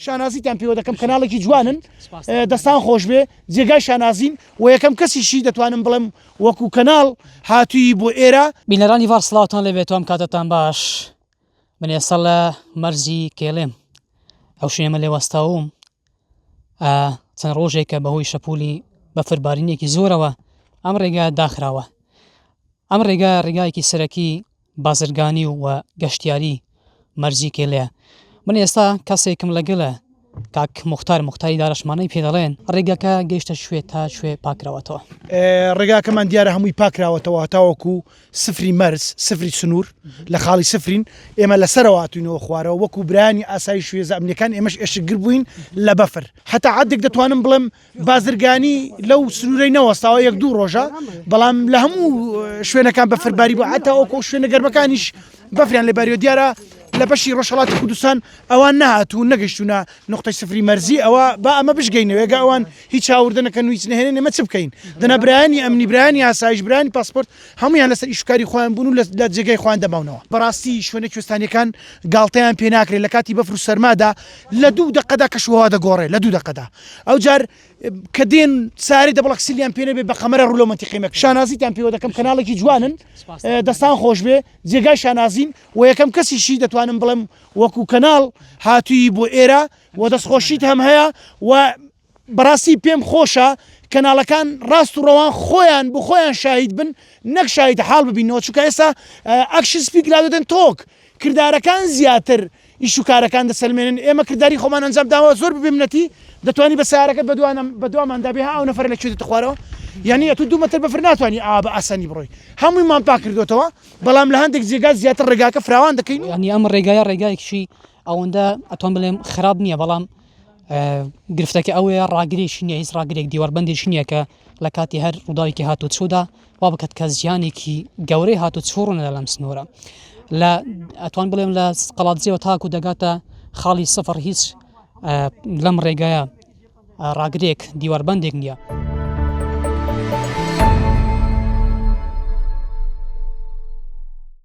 شانازیتان پێوە دەکەم کەناڵێکی جوانن دەستان خۆش بێ جێگای شانازین و یەکەم کەسیشی دەتوانم بڵێم وەکو کەناڵ هاتووی بۆ ئێرە. بینەرانی ڤار سڵاوتان لەبێت ئەم کاتتان باش من ئێستا لە مەرزی کێڵێم ئەو شوێنە لێوەستاوم چەند ڕۆژێکە بەهۆی شەپولی بەفربارینێکی زۆرەوە ئەم ڕێگا داخراوە. ئەم ڕێگا ڕێگایەکی سەرەکی بازرگانی و گەشتیاری مەرزی کێڵەیە. من ئێستا کەسێکم لەگەڵە کاک موختاری دارەشمانەی پێ دەڵێن ڕێگاکە گەیشتە شوێ تا شوێ پاکراوەتەوە. ڕێگاکەمان دیارە هەمووی پاکراوەتەوە تاوەکو سفری مەرز سفری سنوور لە خاڵی سفرین ئێمە لەسەرەوە هاتوینەوە خوارەوە وەکو برانی ئاسایی شوێزە ئەمنیەکان ئێمەش ئێشتگر بووین لە بەفر هەتا عادێک دەتوانم بڵێم بازرگانی لەو سنوورەی نەوەستاوە یەک دوو ڕۆژە بەڵام لە هەموو شوێنەکان بەفرباری بوو هەتا وەکو شوێنە گەرمەکانیش بەفریان لێباریەوە دیارە لە بەشی ڕۆژهەڵاتی کوردستان ئەوان نهاتوو نەگەشتوونە نقطەی سفری مەرزی ئەوە با ئەمە بشگەینەوە ێگا ئەوان هیچ چاوردنەکەن و هیچ نهێنن ئێمە چ بکەین دەنا برایانی ئەمنی برایانی ئاسایش برایانی پاسپۆرت هەمویان لەسەر ئیشکاری خۆیان بوون و لە جێگای خۆیان دەماونەوە. بەڕاستی شوێنە کوێستانیەکان گاڵتەیان پێ ناکرێت لە کاتی بەفر و سەرمادا لە 2 دقەدا کەشوهەوا دەگۆڕێت لە 2 دقەدا ئەو جار کە دێن ساری دەبڵک سیلیان پێ نەبێ بە خەمەرە ڕوولەمەتی قیمەک شانازیتان پێوە دەکەم کەناڵێکی جوانن دەستان خۆش بێ جێگای شانازین و یەکەم کەسیشی دەتوانم بڵێم وەکو کەناڵ هاتووی بۆ ئێرە و دەستخۆشیت هەم هەیە و بەڕاستی پێم خۆشە کەناڵەکان ڕاست و ڕەوان خۆیان بۆ خۆیان شاهید بن نەک شاهید حاڵ ببینەوە چونکە ئێستا ئەکشن سپیک لا دەدەن تۆک کردارەکان زیاتر ئیش و کارەکان دەسەلمێنن ئێمە کردداری خۆمان ئەنجام داوە زۆر ببێمنەتی دەتوانی بە سیارەکەت بە دواماندا بێ ئەو نەفەر لەکوێ دەخوارەوە یعنی تو 2 مەتر بەفر ناتوانانی بە ئاسانی بڕۆی هەموویمان پاک کردوێتەوە بەڵام لە هەندێک جێگا زیاتر ڕێگاکە فراوان دەکەین ینی ئەم ڕێگایە ڕێگایەکیشی ئەوەندە ئەتوان بڵێم خراپ نییە بەڵام گرفتەکە ئەوەیە ڕاگرێکی نییە هیچ ڕاگرێک دیواربەندێکی نییە کە لە کاتی هەر ڕووداوێکی هاتوو چوودا وا بکات کە زیانێکی گەورەی هاتوو چۆڕونە لەم سنوورە لە ئەتوان بڵێم لە قەڵاتجێەوە تاکو دەگاتە خاڵی سەفەر هیچ لەم ڕێگایە ڕاگرێک دیواربەندێک نییە.